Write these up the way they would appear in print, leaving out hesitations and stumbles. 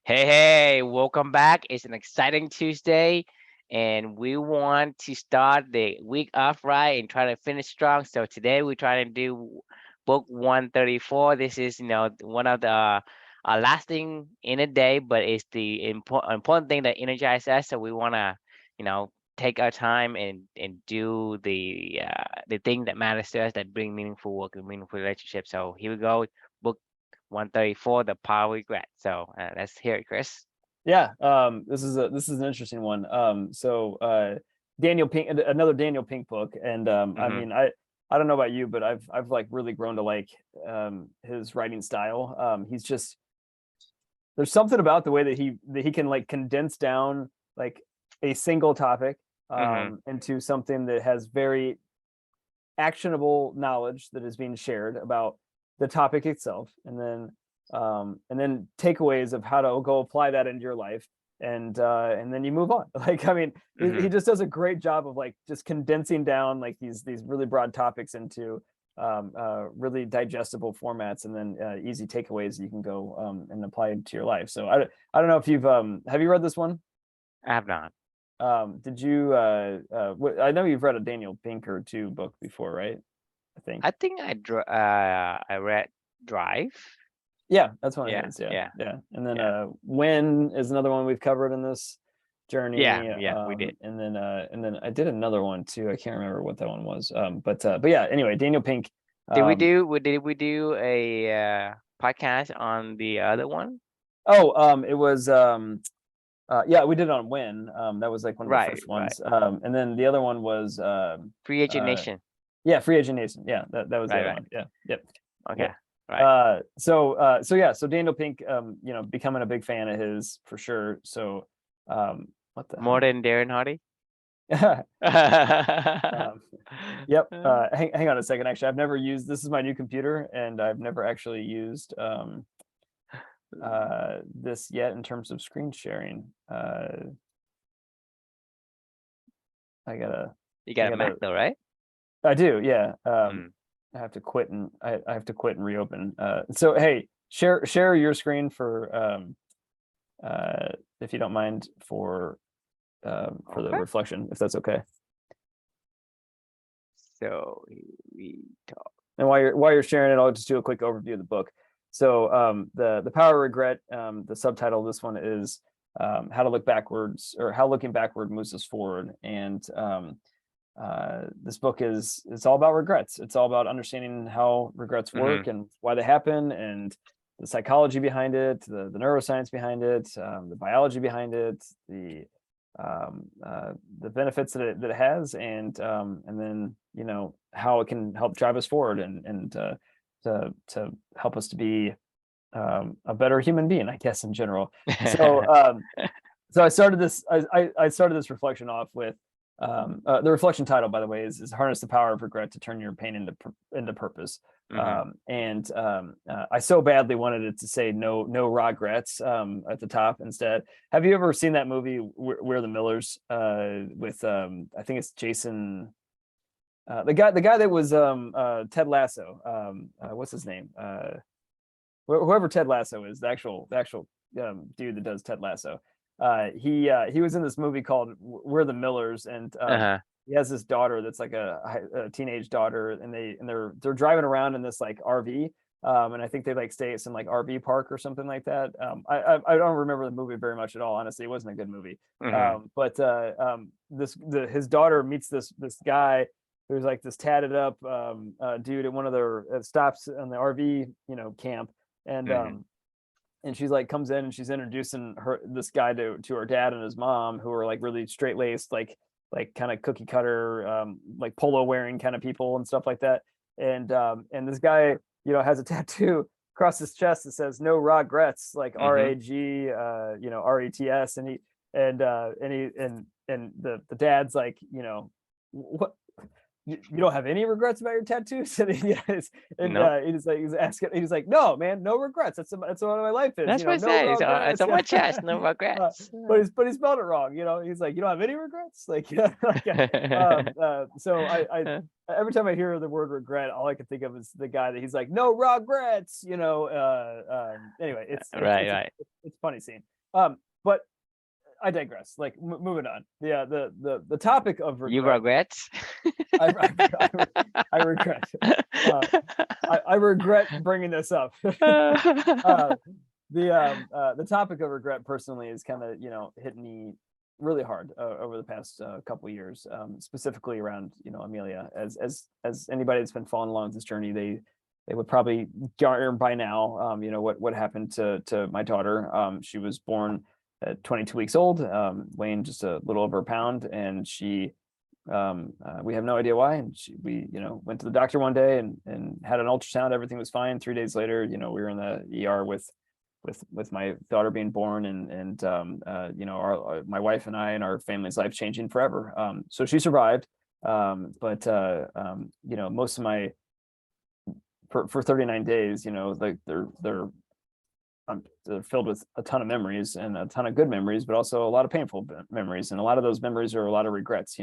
Hey, welcome back. It's an exciting Tuesday, and we want to start the week off right and try to finish strong. So today we're trying to do book 134. This is, one of the last thing in a day, but it's the important thing that energizes us. So we want to, take our time and do the thing that matters to us that bring meaningful work and meaningful relationships. So here we go. Book 134, The Power of Regret. So let's hear it, Chris. Yeah, this is an interesting one. Daniel Pink, another Daniel Pink book, and I Mm-hmm. mean, I don't know about you, but I've like really grown to like his writing style. He's just there's something about the way that he can like condense down like a single topic Mm-hmm. into something that has very actionable knowledge that is being shared about the topic itself, and then takeaways of how to go apply that into your life, and then you move on. Like, I mean, he Mm-hmm. just does a great job of like just condensing down like these really broad topics into really digestible formats, and then easy takeaways you can go and apply it to your life. So I don't know if you've have you read this one? I have not. Did you I know you've read a Daniel Pink or two book before, right? I think. I think I read Drive. Yeah, that's one of Yeah, his. Yeah, yeah, yeah. And then yeah, When is another one we've covered in this yeah, journey. yeah. We did. And then I did another one too. I can't remember what that one was. But yeah, anyway, Daniel Pink. Um Did we do a podcast on the other one? it was yeah, we did it on When. That was like one of the Right, first right. ones. And then the other one was Free Agent uh Nation. yeah, Free Agent Nation. Yeah, that was the Right, other right. one. Yeah, yep. Okay. Yep. Right. So yeah, so Daniel Pink, becoming a big fan of his for sure. So what the More hell? than Darren Hardy. um, yep. Hang on a second. Actually, I've never used this is my new computer, and I've never actually used this yet in terms of screen sharing. I gotta You I got a Mac gotta though, right? I do, yeah. Mm. I have to quit and reopen. So hey, share your screen for if you don't mind for the Okay. reflection, if that's okay. So we talk. And while you're sharing it, I'll just do a quick overview of the book. So the Power of Regret, the subtitle of this one is how to look backwards, or how looking backward moves us forward. And this book is it's all about regrets. It's all about understanding how regrets Mm-hmm. work and why they happen, and the psychology behind it, the neuroscience behind it, the biology behind it, the benefits that it has, and then how it can help drive us forward, and to help us to be a better human being, I guess, in general. So so I started this reflection off with the reflection title, by the way, is harness the power of regret to turn your pain into purpose. Mm-hmm. I so badly wanted it to say no regrets at the top instead. Have you ever seen that movie We're the Millers with I think it's Jason, the guy that was Ted Lasso, what's his name, whoever Ted Lasso is, the actual dude that does Ted Lasso. He was in this movie called We're the Millers, and Uh-huh. he has this daughter that's like a teenage daughter, and they're driving around in this like RV. And I think they like stay at some like RV park or something like that. I don't remember the movie very much at all. Honestly, it wasn't a good movie. Mm-hmm. But his daughter meets this guy who's like this tatted up dude at one of their stops on the RV camp, and Mm-hmm. she's like comes in and she's introducing this guy to her dad and his mom, who are like really straight laced, like kind of cookie cutter, like polo wearing kind of people and stuff like that. And this guy, has a tattoo across his chest that says "No regrets," like Mm-hmm. RAGRETS, and the dad's like, what, you don't have any regrets about your tattoos? And Nope. he's asking, he's like, no, man, no regrets. That's what my life is. That's what I No said. It's regrets. on my chest. No regrets. But he spelled it wrong. He's like, you don't have any regrets. Like, so I every time I hear the word regret, all I can think of is the guy that he's like, no regrets. Anyway, Right, right. it's funny scene. But I digress. Like moving on. Yeah, the topic of You regret. regret? I regret. I regret bringing this up. The topic of regret personally is kind of hit me really hard over the past couple of years, specifically around Amelia. As anybody that's been following along this journey, they would probably garner by now what happened to my daughter. She was born at 22 weeks old, weighing just a little over a pound, and she we have no idea why. And we went to the doctor one day and had an ultrasound. Everything was fine. 3 days later, we were in the ER with my daughter being born, and my wife and I and our family's life changing forever. So she survived, but most of my for 39 days, like they're filled with a ton of memories and a ton of good memories, but also a lot of painful memories, and a lot of those memories are a lot of regrets.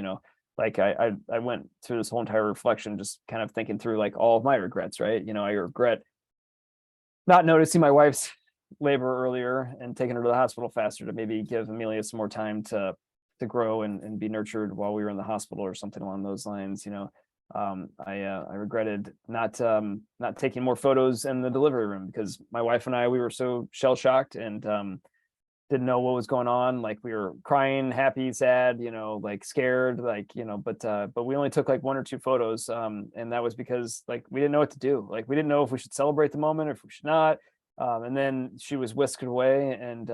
Like I went through this whole entire reflection, just kind of thinking through like all of my regrets, right? I regret not noticing my wife's labor earlier and taking her to the hospital faster to maybe give Amelia some more time to grow and be nurtured while we were in the hospital or something along those lines. I regretted not taking more photos in the delivery room, because my wife and we were so shell shocked and didn't know what was going on. Like we were crying, happy, sad, like scared, like, but we only took like 1 or 2 photos. And that was because like, we didn't know what to do. Like, we didn't know if we should celebrate the moment or if we should not. And then she was whisked away, and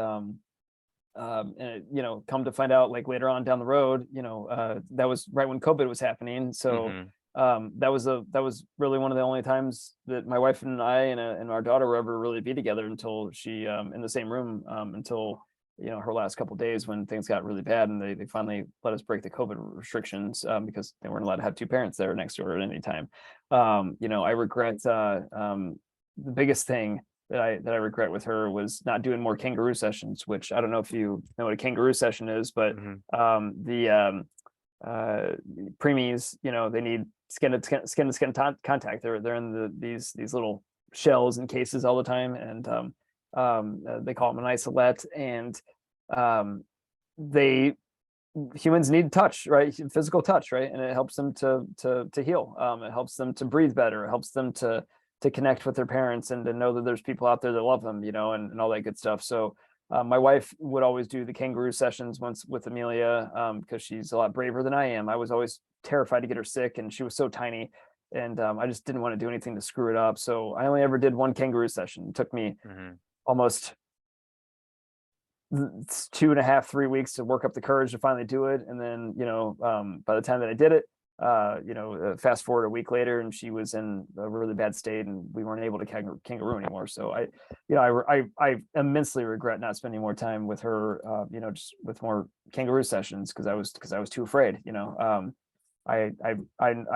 come to find out like later on down the road, that was right when COVID was happening. So that was really one of the only times that my wife and I and our daughter were ever really be together, until she in the same room, until her last couple of days when things got really bad, and they finally let us break the COVID restrictions, because they weren't allowed to have 2 parents there next to her at any time. I regret the biggest thing that I regret with her was not doing more kangaroo sessions, which I don't know if you know what a kangaroo session is, but the preemies, they need skin to skin contact. They're in these little shells and cases all the time, and they call them an isolette, and humans need touch, right? Physical touch, right? And it helps them to heal. It helps them to breathe better. It helps them to connect with their parents and to know that there's people out there that love them, and all that good stuff. So my wife would always do the kangaroo sessions once with Amelia, because she's a lot braver than I am. I was always terrified to get her sick, and she was so tiny, and I just didn't want to do anything to screw it up. So I only ever did 1 kangaroo session. It took me almost 2.5, 3 weeks to work up the courage to finally do it. And then, by the time that I did it, fast forward a week later, and she was in a really bad state, and we weren't able to kangaroo anymore. So I immensely regret not spending more time with her, just with more kangaroo sessions, because I was too afraid. I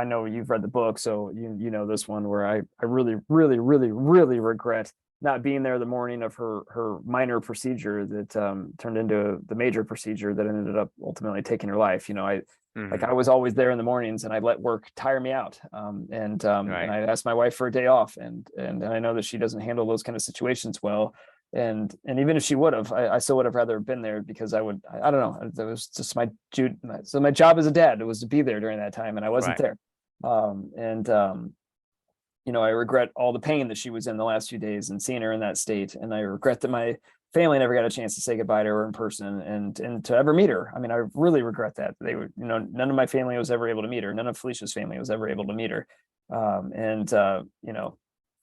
know you've read the book, so you know this one, where I really, really, really, really regret not being there the morning of her minor procedure that turned into the major procedure that ended up ultimately taking her life. Like, I was always there in the mornings, and I let work tire me out. And I asked my wife for a day off, and I know that she doesn't handle those kind of situations well. And even if she would have, I still would have rather been there, because I don't know. That was just my dude. So my job as a dad was to be there during that time, and I wasn't there. I regret all the pain that she was in the last few days and seeing her in that state. And I regret that my family never got a chance to say goodbye to her in person and to ever meet her. I mean, I really regret that. They were, none of my family was ever able to meet her. None of Felicia's family was ever able to meet her. I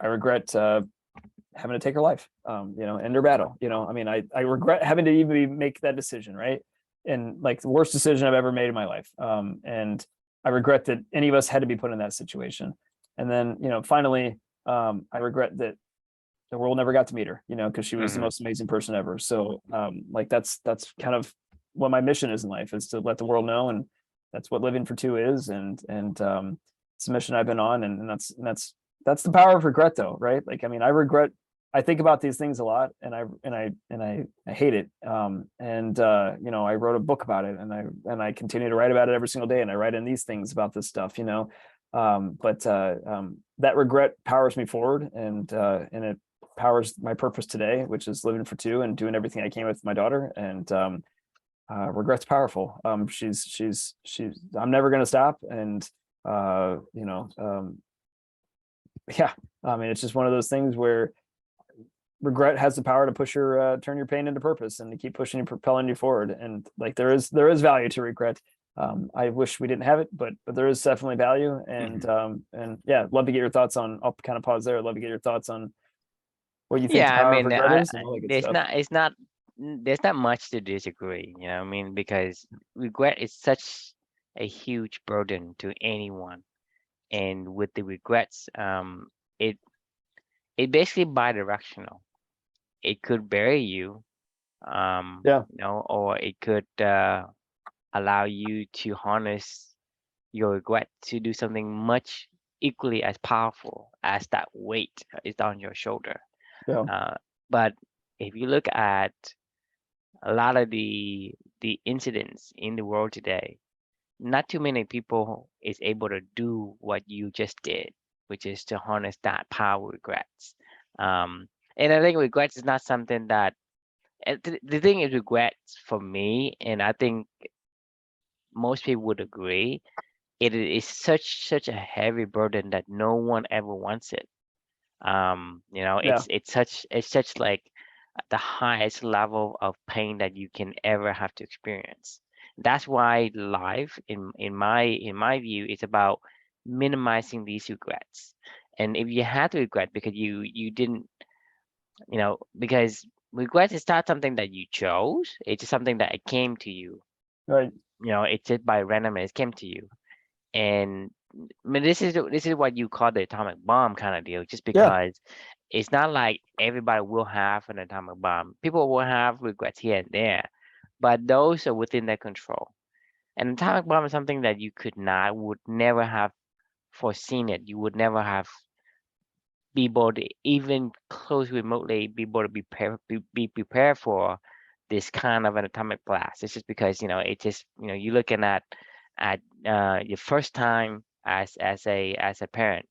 regret having to take her life, end her battle. I mean, I regret having to even make that decision, right? And like the worst decision I've ever made in my life. And I regret that any of us had to be put in that situation. And then, finally, I regret that the world never got to meet her, because she was the most amazing person ever. So like that's kind of what my mission is in life, is to let the world know. And that's what living for 2 is. And it's a mission I've been on. And that's the power of regret, though, right? Like, I mean, I think about these things a lot, and I hate it. I wrote a book about it, and I continue to write about it every single day. And I write in these things about this stuff, but that regret powers me forward, and it powers my purpose today, which is living for two and doing everything I can with my daughter. And regret's powerful. I'm never going to stop. And yeah, I mean, it's just one of those things where regret has the power to push your turn your pain into purpose and to keep pushing and propelling you forward. And like there is value to regret. I wish we didn't have it, but there is definitely value. And yeah, love to get your thoughts on. I'll kind of pause there. I'd love to get your thoughts on what you think the Yeah, I power of mean, regret is and all that good there's stuff. not, it's not, there's not much to disagree, you know what I mean? Because regret is such a huge burden to anyone. And with the regrets, it it basically bi-directional. It could bury you, Yeah, or it could allow you to harness your regret to do something much equally as powerful as that weight is on your shoulder. yeah, Uh, but if you look at a lot of the incidents in the world today, not too many people is able to do what you just did, which is to harness that power of regrets. And I think regrets is not something that the thing is regrets for me, and I think most people would agree, it is such a heavy burden that no one ever wants it. yeah, It's such like the highest level of pain that you can ever have to experience. That's why life, in my view, is about minimizing these regrets. And if you had to regret because you didn't, because regret is not something that you chose, it's just something that it came to you. right, It's just by randomness, it came to you. And I mean, this is what you call the atomic bomb kind of deal, just yeah, because it's not like everybody will have an atomic bomb. People will have regrets here and there, but those are within their control. An atomic bomb is something that you would never have foreseen it. You would never have be able to even close remotely be able to be prepared for this kind of an atomic blast. It's just because it just you're looking at your first time as a parent.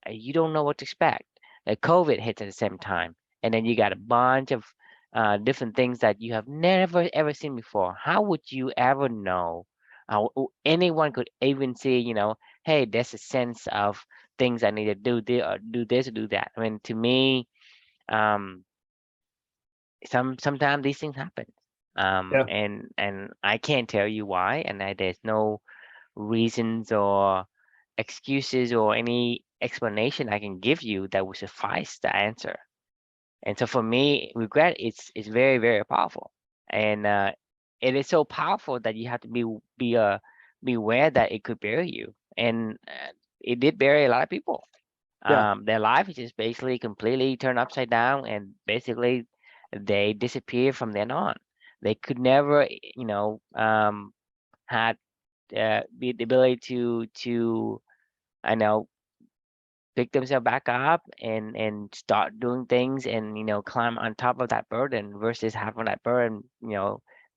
You don't know what to expect. COVID hits at the same time, and then you got a bunch of different things that you have never ever seen before. How would you ever know? Anyone could even see, hey, there's a sense of things I need to do this or do that. I mean, to me, um, sometimes these things happen, yeah, and I can't tell you why, and there's no reasons or excuses or any explanation I can give you that would suffice the answer. And so for me, regret is very, very powerful. And it is so powerful that you have to be aware that it could bury you. And it did bury a lot of people. yeah, Their life is just basically completely turned upside down, and basically they disappear from then on. They could never, had the ability to I know pick themselves back up and start doing things and climb on top of that burden versus having that burden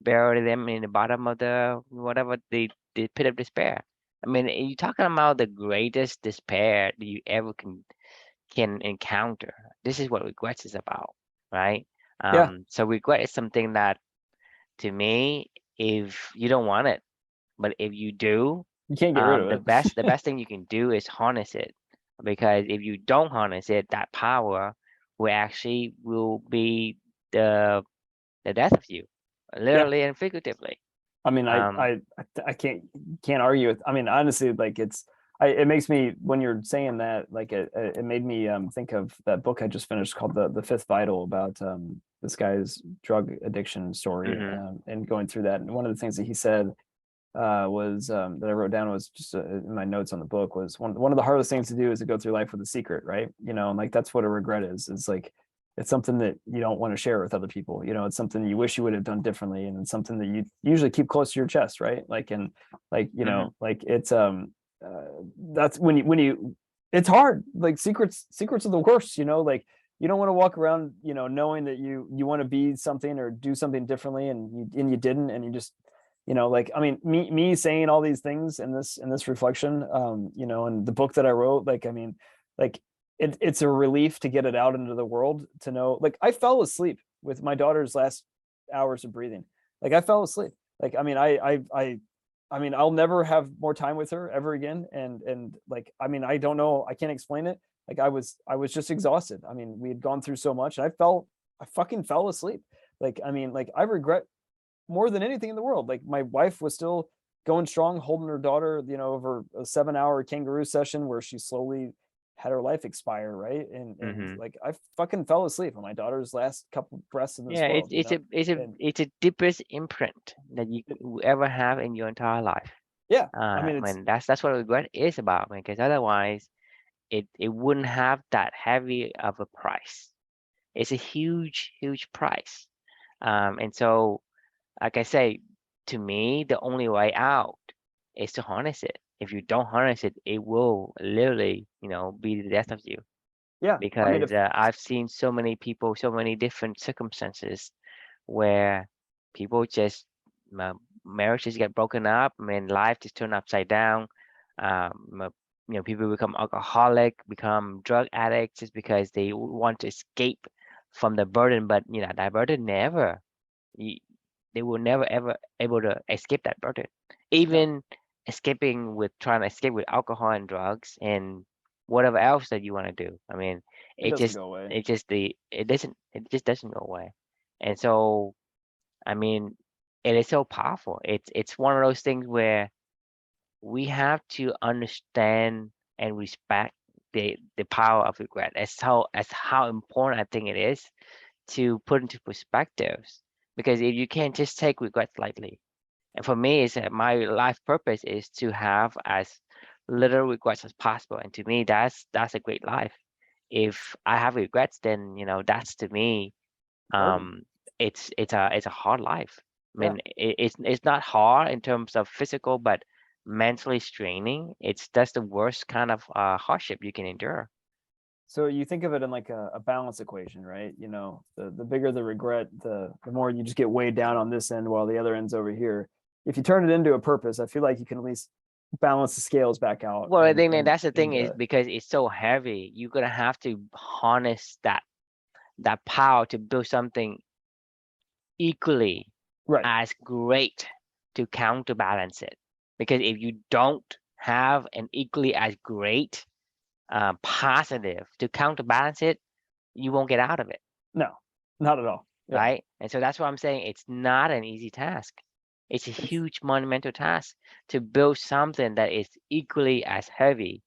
bury them in the bottom of the whatever the pit of despair. I mean, you're talking about the greatest despair that you ever can encounter. This is what regrets is about, right? yeah. So regret is something that, to me, if you don't want it, but if you do, You can't get rid of the it. best thing you can do is harness it, because if you don't harness it, that power will be the the death of you, Yeah, literally and figuratively. I mean, Um, I can't argue with. I mean, honestly, like it makes me when you're saying that, like it made me think of that book I just finished called the Fifth Vital about this guy's drug addiction story mhm, and going through that. And one of the things that he said was that I wrote down was just in my notes on the book was one of the hardest things to do is to go through life with a secret, right? And like that's what a regret is. It's like it's something that you don't want to share with other people. It's something you wish you would have done differently, and it's something that you usually keep close to your chest, right? Like and like mhm. like it's uh, that's when you it's hard. Like secrets are the worst. Like you don't want to walk around knowing that you want to be something or do something differently and you didn't and you just like I mean me saying all these things in this reflection and the book that I wrote, like I mean like it's a relief to get it out into the world, to know, like, I fell asleep with my daughter's last hours of breathing. Like, I fell asleep. Like, I mean, I mean, I'll never have more time with her ever again. And like, I mean, I don't know, I can't explain it. Like, I was just exhausted. I mean, we had gone through so much, and I fucking fell asleep. Like, I mean, like, I regret more than anything in the world. Like, my wife was still going strong, holding her daughter, over a 7-hour kangaroo session where she slowly had her life expire, right? And Hmm. like, I fucking fell asleep on my daughter's last couple breaths in this Yeah, world, and it's a deepest imprint that you it, will ever have in your entire life. yeah, I mean, I it's mean, that's what regret is about, man, because otherwise it wouldn't have that heavy of a price. It's a huge, huge price. And so, like I say, to me, the only way out is to harness it. If you don't harness it, it will literally, be the death of you. yeah, I mean, Because if I've seen so many people, so many different circumstances where people just marriages get broken up. I mean, life just turned upside down. People become alcoholic, become drug addicts just because they want to escape from the burden. But that burden never, y- they will never ever able to escape that burden. no, Even escaping with trying to escape with alcohol and drugs and whatever else that you want to do. I mean, it it doesn't just go away. it just doesn't go away. And so I mean, it is so powerful. It's one of those things where we have to understand and respect the power of regret. As how important I think it is to put into perspectives. Because if you can't just take regrets lightly, and for me, it's my life purpose is to have as little regrets as possible. And to me, that's a great life. If I have regrets, then that's to me Burden. um it's a hard life. I Yeah. mean, it's not hard in terms of physical, but mentally straining. That's the worst kind of hardship you can endure. So you think of it in like a balance equation, right? The bigger the regret, the more you just get weighed down on this end while the other end's over here. If you turn it into a purpose, I feel like you can at least balance the scales back out. Well, I and think that and that's the thing and is because it's so heavy, you're gonna have to harness that power to build something equally right. as great to counterbalance it. Because if you don't have an equally as great positive to counterbalance it, you won't get out of it, No, not at all. Yeah. right? And so that's what I'm saying. It's not an easy task. It's a It's huge monumental task to build something that is equally as heavy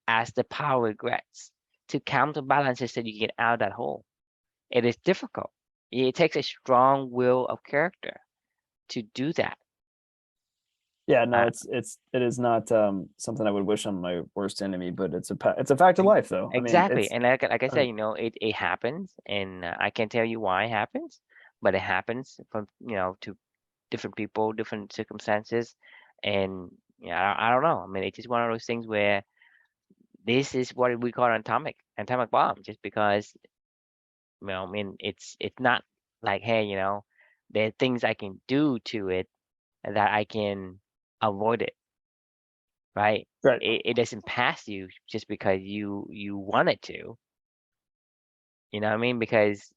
as the power regrets to counterbalance it so you get out of that hole. It is difficult. It takes a strong will of character to do that. yeah, no, Uh, it is not something I would wish on my worst enemy, but it's a fact of Ex- life, though. I mean, Exactly. it's And like I I said, mean, it happens, and I can't tell you why it happens, but it happens from, to different people, different circumstances. And I don't know. I mean, it's just one of those things where this is what we call an atomic bomb, just because, I mean, it's not like, hey, there are things I can do to it that I can avoid it, right? right. It doesn't pass you just because you want it to. You know what I mean? Because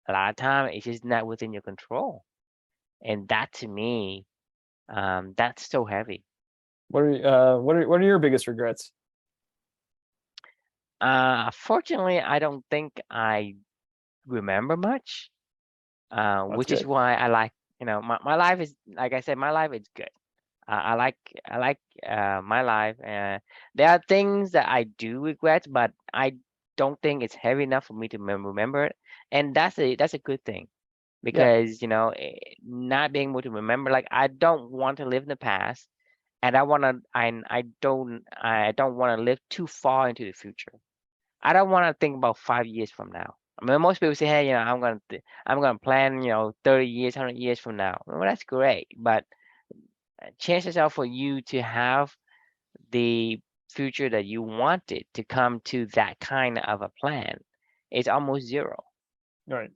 a lot of time it's just not within your control, and that to me, that's so heavy. What are your biggest regrets? Fortunately, I don't think I remember much, That's which is good. why I like, my life is, like I said, my life is good. I like my life. There are things that I do regret, but I don't think it's heavy enough for me to remember it, and that's a good thing. Yeah. Because not being able to remember, like, I don't want to live in the past, and I don't want to live too far into the future. I don't want to think about 5 years from now. I mean, most people say, hey, I'm gonna plan, 30 years, 100 years from now. Well, that's great, but chances are for you to have the future that you wanted to come to that kind of a plan is almost zero. Right.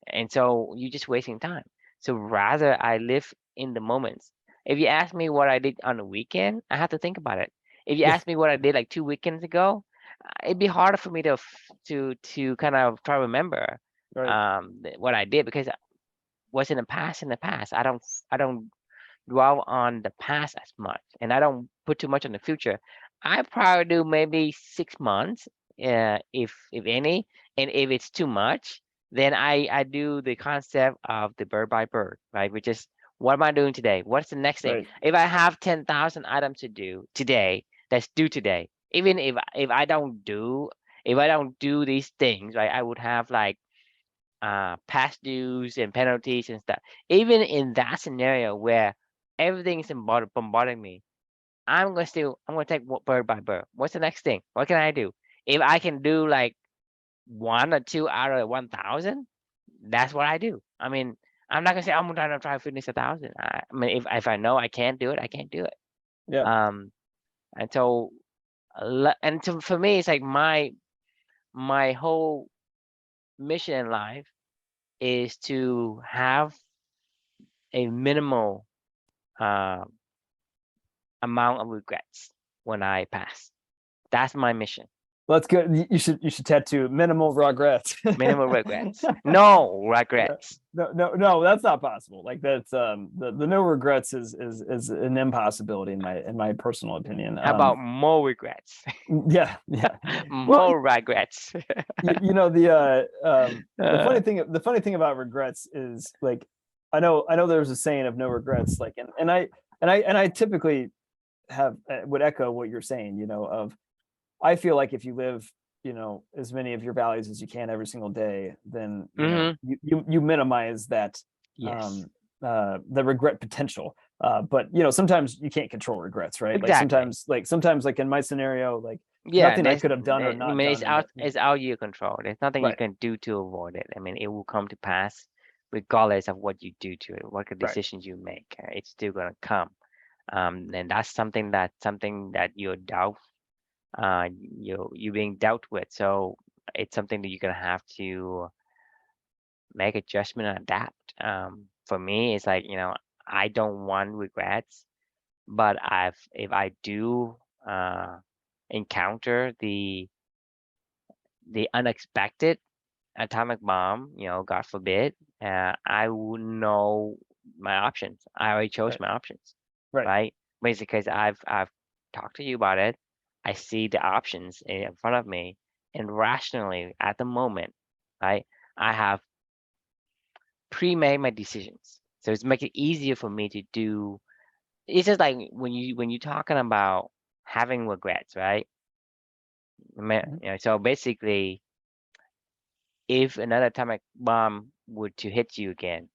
And so you're just wasting time. So rather I live in the moments. If you ask me what I did on the weekend, I have to think about it. If you Yeah. ask me what I did like 2 weekends ago, it'd be harder for me to kind of try to remember Right. what I did, because what's in the past. I don't dwell on the past as much, and I don't put too much on the future. I probably do maybe 6 months, if any, and if it's too much, then I do the concept of the bird by bird, right? Which is, what am I doing today? What's the next thing? Right. If I have 10,000 items to do today, that's due today. Even if I don't do these things, right, I would have like past dues and penalties and stuff. Even in that scenario where everything is bombarding me, I'm gonna take bird by bird. What's the next thing? What can I do? If I can do like one or two out of 1,000, that's what I do. I mean, I'm not gonna say I'm gonna try to finish 1,000. I mean, if I know I can't do it, I can't do it. Yeah. Um, and so for me, it's like my whole mission in life is to have a minimal uh, amount of regrets when I pass. That's my mission. Well, that's good. You should tattoo minimal regrets. Minimal regrets. No Yeah. regrets. No, that's not possible. Like that's the no regrets is an impossibility in my personal opinion. How about more regrets? Yeah. Well, More regrets. the Uh, funny thing about regrets is, like, I know there's a saying of no regrets, like, and I typically would echo what you're saying, of, I feel like if you live, as many of your values as you can every single day, then mhm. you minimize that, Yes, um the regret potential. But sometimes you can't control regrets, right? Like exactly. sometimes like in my scenario, like Yeah, nothing I could have done or I not mean, done in it's out of your control. There's nothing you right, can do to avoid it. I mean, it will come to pass regardless of what you do to it, what the right, decisions you make. It's still gonna come. And that's something that you're being dealt with. So it's something that you're gonna have to make adjustment and adapt. For me, it's like, I don't want regrets, but if I do encounter the unexpected atomic bomb, God forbid, I would know my options. I already chose right, my options, right. right? Basically, because I've talked to you about it. I see the options in front of me, and rationally at the moment, right, I have pre-made my decisions. So it's make it easier for me to do. It's just like when you're talking about having regrets, right? Mhm. So basically, if another atomic bomb were to hit you again,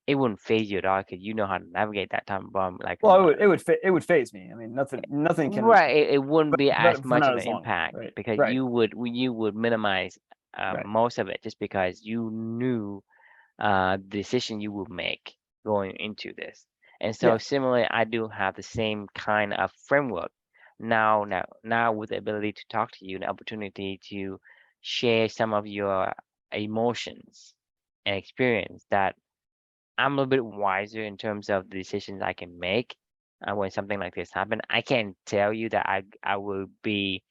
it wouldn't phase you at all because you know how to navigate that atomic bomb. Like, Well, it would phase me. I mean, nothing can, right, it wouldn't be as but for much not of an as long. impact Right, because right, you would minimize right. most of it just because you knew the decision you would make going into this. And so Yeah. similarly, I do have the same kind of framework now with the ability to talk to you, an opportunity to share some of your emotions and experience that I'm a little bit wiser in terms of the decisions I can make when something like this happen. I can't tell you that I will be,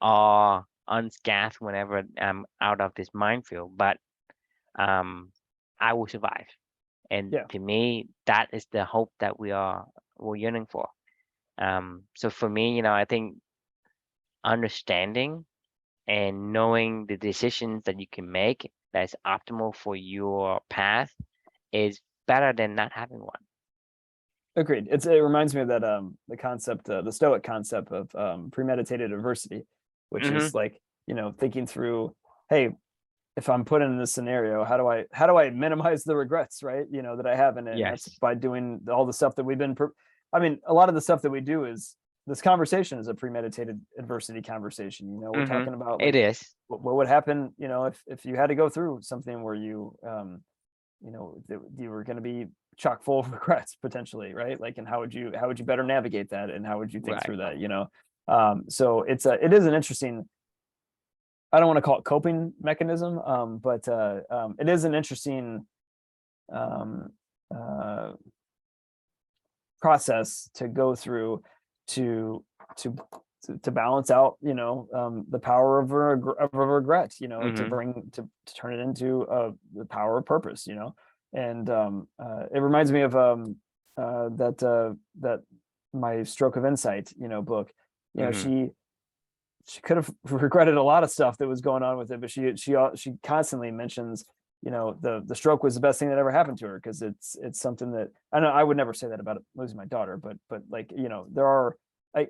all unscathed whenever I'm out of this minefield, but um, I will survive. And Yeah. to me, that is the hope that we're yearning for. So for me, I think understanding and knowing the decisions that you can make that's optimal for your path is better than not having one. Agreed. It reminds me of that, the concept, the Stoic concept of, premeditated adversity, which Hmm. is like, thinking through, hey, if I'm put in this scenario, how do I minimize the regrets, right? That I have in it. And that's Yes. by doing all the stuff that we've been I mean, a lot of the stuff that we do is, this conversation is a premeditated adversity conversation. We're Hmm. talking about, It like, is. what would happen, if you had to go through something where you were going to be chock full of regrets potentially, right? Like, and how would you better navigate that, and how would you think Right. through that? So it is an interesting, I don't want to call it coping mechanism, but it is an interesting, um, uh, process to go through, to to to balance out, the power of a regret, to Mm-hmm. bring to turn it into the power of purpose, and it reminds me of that my Stroke of Insight, book. Mm-hmm. She could have regretted a lot of stuff that was going on with it, but she constantly mentions, the stroke was the best thing that ever happened to her, because it's something that I know I would never say that about losing my daughter, but like, there are, I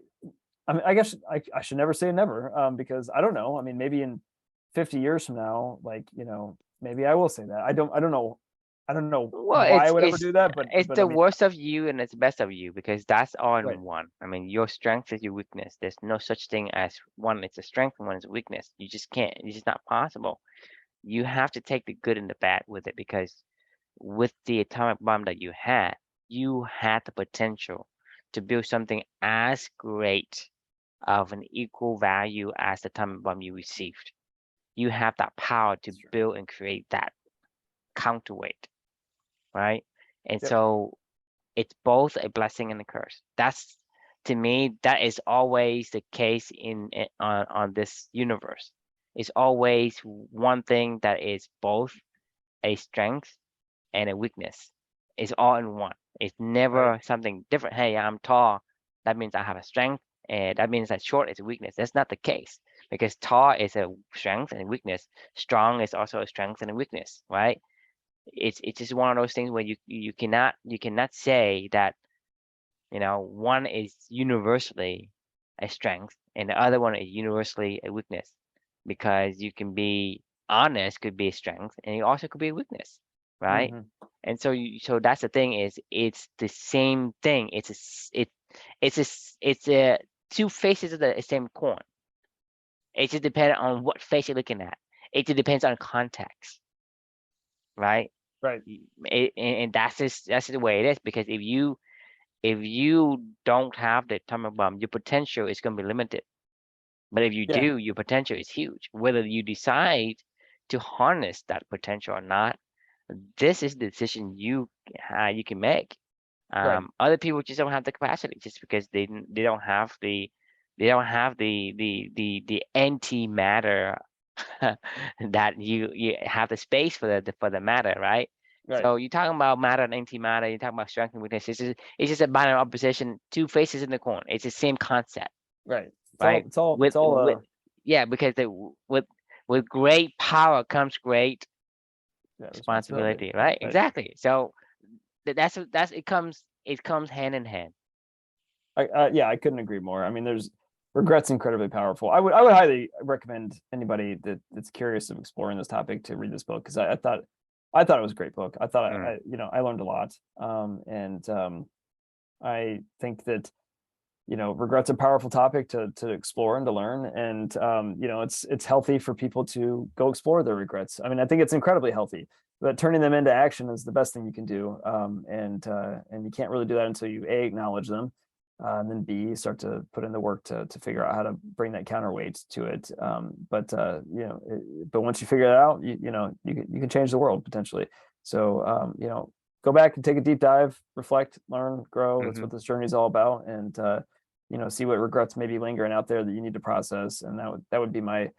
I mean, I guess I should never say never, because I don't know. I mean, maybe in 50 years from now, like, maybe I will say that. I don't know Well, why I would ever do that, it's but I the mean, worst of you and it's best of you, because that's all in right, one. I mean, your strength is your weakness. There's no such thing as one is a strength and one is a weakness. You just can't. It's just not possible. You have to take the good and the bad with it, because with the atomic bomb that you had the potential to build something as great of an equal value as the atomic bomb you received. You have that power to that's true. build and create that counterweight, right? And Yep. so it's both a blessing and a curse. That's, to me, that is always the case on this universe. It's always one thing that is both a strength and a weakness. It's all in one. It's Right. never something different. Hey, I'm tall. That means I have a strength, and that means that short is a weakness. That's not the case, because tall is a strength and a weakness. Strong is also a strength and a weakness, right? It's just one of those things where you cannot say that, one is universally a strength and the other one is universally a weakness, because you can be honest could be a strength and it also could be a weakness, right? Hmm. And so that's the thing, is it's the same thing. It's a two faces of the same coin. It just depends on what face you're looking at. It just depends on context, right? Right. And that's just the way it is, because if you don't have the atomic bomb, your potential is going to be limited. But if you Yeah. do, your potential is huge. Whether you decide to harness that potential or not, this is the decision you can make. Right. Other people just don't have the capacity, just because they don't have the antimatter that you have the space for the matter, right? Right. So you're talking about matter and antimatter. You're talking about strength and weakness. It's just a binary opposition, two faces in the coin. It's the same concept, Right. right? It's all Yeah, because with great power comes great yeah, responsibility. responsibility, right? Right. Exactly. So that's it comes hand in hand. Yeah, I couldn't agree more. I mean, there's regret's incredibly powerful. I would highly recommend anybody that's curious of exploring this topic to read this book, because I thought it was a great book. I thought Mm, I learned a lot. And I think that, regret's a powerful topic to explore and to learn. And it's healthy for people to go explore their regrets. I mean, I think it's incredibly healthy, but turning them into action is the best thing you can do. And you can't really do that until you acknowledge them, and then B, start to put in the work to figure out how to bring that counterweight to it. But once you figure it out, you can change the world potentially. So, go back and take a deep dive, reflect, learn, grow. That's hmm what this journey is all about. And see what regrets may be lingering out there that you need to process. And that would be my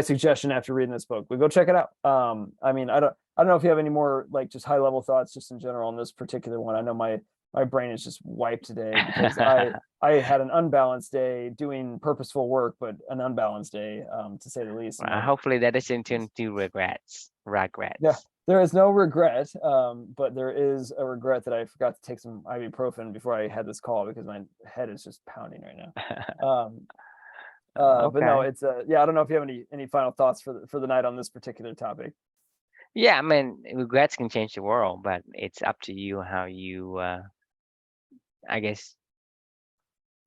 suggestion after reading this book. We go check it out. I mean, I don't know if you have any more, like, just high level thoughts just in general on this particular one. I know my brain is just wiped today, because I had an unbalanced day doing purposeful work, but an unbalanced day, to say the least. And Well, hopefully that isn't into regrets. yeah, Regrets. there is no regret, but there is a regret that I forgot to take some ibuprofen before I had this call, because my head is just pounding right now. But no, Okay. it's yeah. I don't know if you have any final thoughts for the night on this particular topic. Yeah, I mean, regrets can change the world, but it's up to you how you, I guess,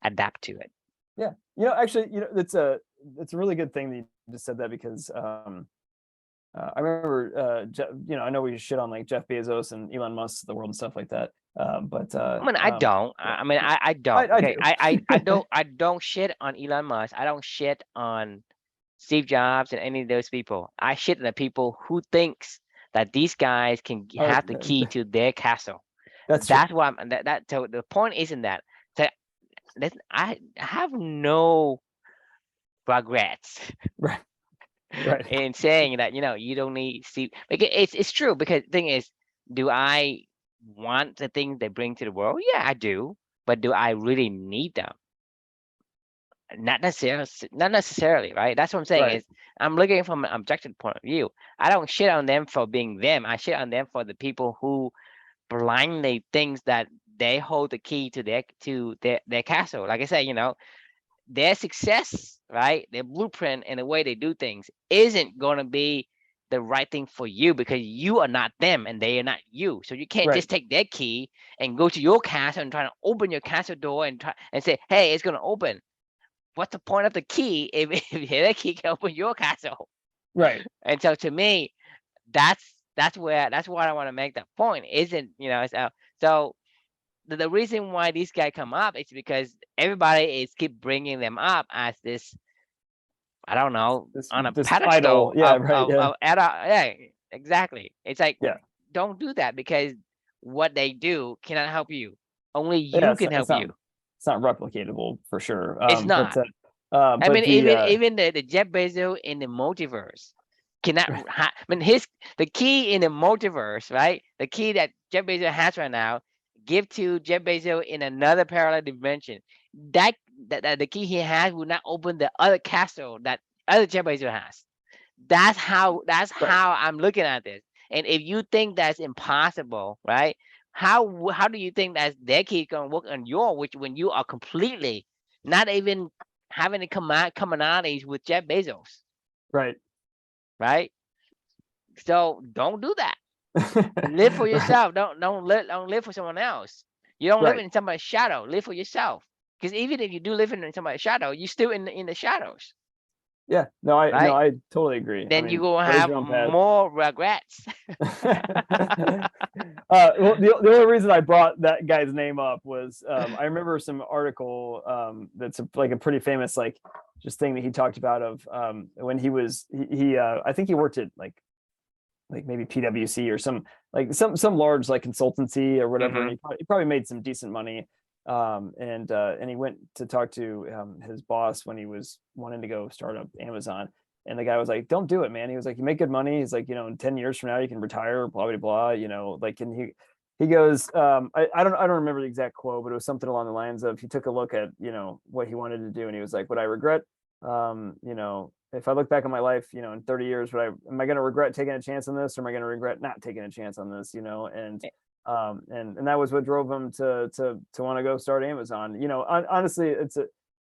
adapt to it. Yeah, actually, it's a really good thing that you just said that, because I remember, I know we shit on like Jeff Bezos and Elon Musk, the world and stuff like that. But I mean, I don't. yeah, I mean, I don't. I Okay, do. I don't shit on Elon Musk. I don't shit on Steve Jobs and any of those people. I shit on the people who thinks that these guys can Oh, have the key to their castle. that's true. That's why I'm, that. So the point isn't that. So I have no regrets Right. Right. in saying that, you don't need see, because it's true, because the thing is, do I want the things they bring to the world? Yeah, I do. But do I really need them? Not necessarily, right? That's what I'm saying Right. is, I'm looking from an objective point of view. I don't shit on them for being them. I shit on them for the people who blindly thinks that they hold the key to their castle. Like I said, their success, right? Their blueprint and the way they do things isn't going to be the right thing for you, because you are not them and they are not you. So you can't Right. just take their key and go to your castle and try to open your castle door and try and say, "Hey, it's going to open." What's the point of the key if, if their key can open your castle? Right. And so to me, that's what I want to make that point. Isn't so the reason why these guys come up is because everybody is keep bringing them up as this, I don't know, on a This idol. pedestal Yeah. Right. Yeah. of yeah, exactly. It's like, Yeah. don't do that, because what they do cannot help you. Only Yeah. you can It's help not you. replicatable for sure. It's But not. I but mean, the even the Jeff Bezos in the multiverse cannot. I mean, his the key in the multiverse, right? The key that Jeff Bezos has right now, give to Jeff Bezos in another parallel dimension. That that the key he has will not open the other castle that other Jeff Bezos has. That's right. how I'm looking at this. And if you think that's impossible, right? How do you think that their key gonna work on your, which when you are completely not even having the commonalities with Jeff Bezos, Right. right? So don't do that. Live for Right. yourself. Don't live for someone else. You don't live Right. in somebody's shadow. Live for yourself. Because even if you do live in somebody's shadow, you're still in the shadows, Yeah. No, right? I totally agree. I Then you mean, gonna blaze have your own path. more regrets. Well, the only reason I brought that guy's name up was I remember some article that's like a pretty famous like just thing that he talked about of when he I think he worked at like maybe PwC or some large like consultancy or whatever, and Hmm. he probably made some decent money. And he went to talk to his boss when he was wanting to go start up Amazon, and the guy was like, "Don't do it, man." He was like, "You make good money." He's like, "In 10 years from now, you can retire." Blah blah blah. Like, and he goes, I don't remember the exact quote, but it was something along the lines of he took a look at what he wanted to do, and he was like, "Would I regret if I look back on my life, in 30 years, am I going to regret taking a chance on this, or am I going to regret not taking a chance on this?" And that was what drove him to want to go start Amazon. Honestly,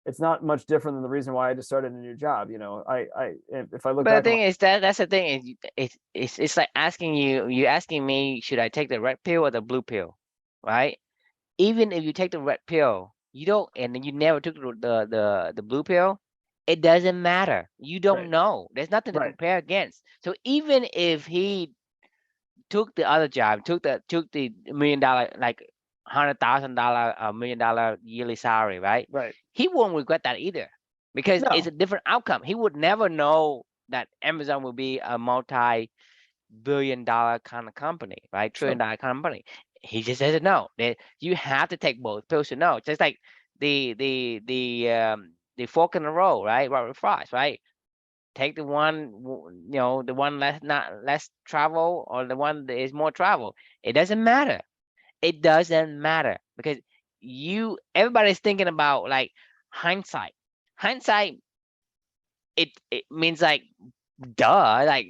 it's not much different than the reason why I just started a new job. If I look But the back on thing is, that's the thing is, it's like you asking me, should I take the red pill or the blue pill, right? Even if you take the red pill, you don't, and then you never took the blue pill, it doesn't matter. You don't right, know. There's nothing to right, compare against. So even if he took the other job, took the $1 million, like $100,000, $1 million yearly salary, right? right, He won't regret that either, because it's no, a different outcome. He would never know that Amazon will be a multi-billion-dollar kind of company, right? sure, Trillion-dollar company. He just doesn't know that you have to take both pills to know. Just like the fork in the road, right? Robert Frost, right? Take the one, the one less, not less travel, or the one that is more travel. It doesn't matter. It doesn't matter, because everybody's thinking about like hindsight. Hindsight, it means like, duh, like,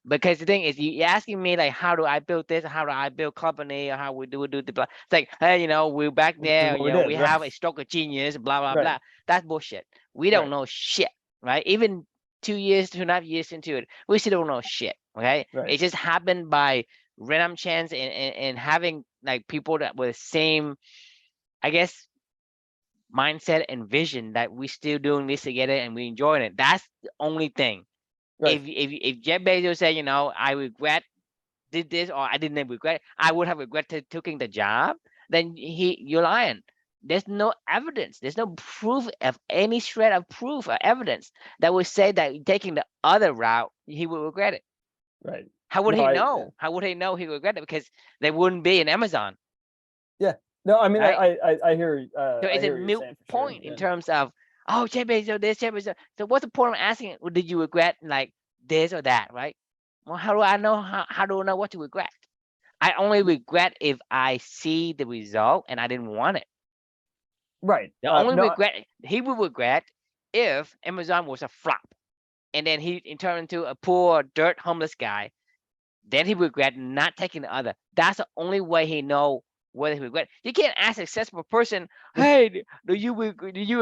because the thing is, you're asking me like, how do I build this, how do I build company, or how we do the blah. It's like, hey, we're back this is there, what we did, we right, have a stroke of genius, blah blah right, blah. That's bullshit. We don't right, know shit, right? Even 2 years, 2.5 years into it, we still don't know shit. Okay, right, it just happened by random chance, and having like people that were the same, I guess, mindset and vision, that we still doing this together and we enjoying it. That's the only thing. right, If Jeff Bezos said, I regret did this, or I didn't regret, I would have regretted taking the job, then you're lying. There's no evidence. There's no proof of any shred of proof or evidence that would say that taking the other route he would regret it. right. How would No, he know? How would he know he regretted it? Because there wouldn't be an Amazon. yeah, No, I mean, right? I hear, So I it's a hear what you're moot saying for sure. point in Yeah. terms of, oh, Champions, so this, Champions. So what's the point of asking? Well, did you regret like this or that, right? Well, how do I know? How do I know what to regret? I only regret if I see the result and I didn't want it. Right. The only No, regret he would regret if Amazon was a flop and then he turned into a poor dirt homeless guy. Then he regret not taking the other. That's the only way he know whether he regret. You can't ask a successful person, "Hey, do you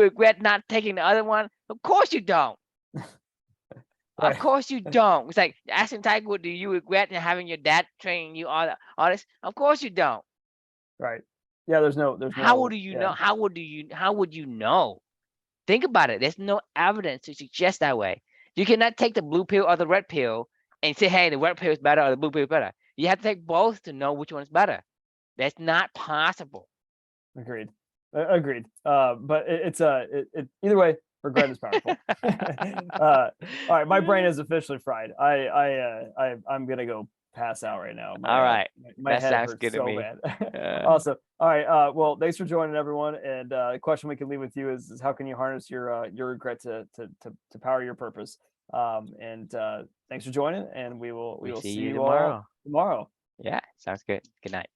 regret not taking the other one?" Of course you don't. Of right. course you don't. It's like asking Tiger, "Do you regret having your dad training you all this?" Of course you don't. Right. Yeah, there's How would no, you yeah. know? How would you know? Think about it. There's no evidence to suggest that way. You cannot take the blue pill or the red pill and say, "Hey, the red pill is better or the blue pill is better." You have to take both to know which one is better. That's not possible. Agreed. Agreed. But either way, regret is powerful. All right, my brain is officially fried. I'm gonna go pass out right now. All right. My That head sounds hurts good to so me. bad. Uh, Awesome. All right. Well, thanks for joining everyone. And the question we can leave with you is how can you harness your regret to power your purpose? And thanks for joining, and we we will see see you you all tomorrow. tomorrow. Yeah, sounds good. Good night.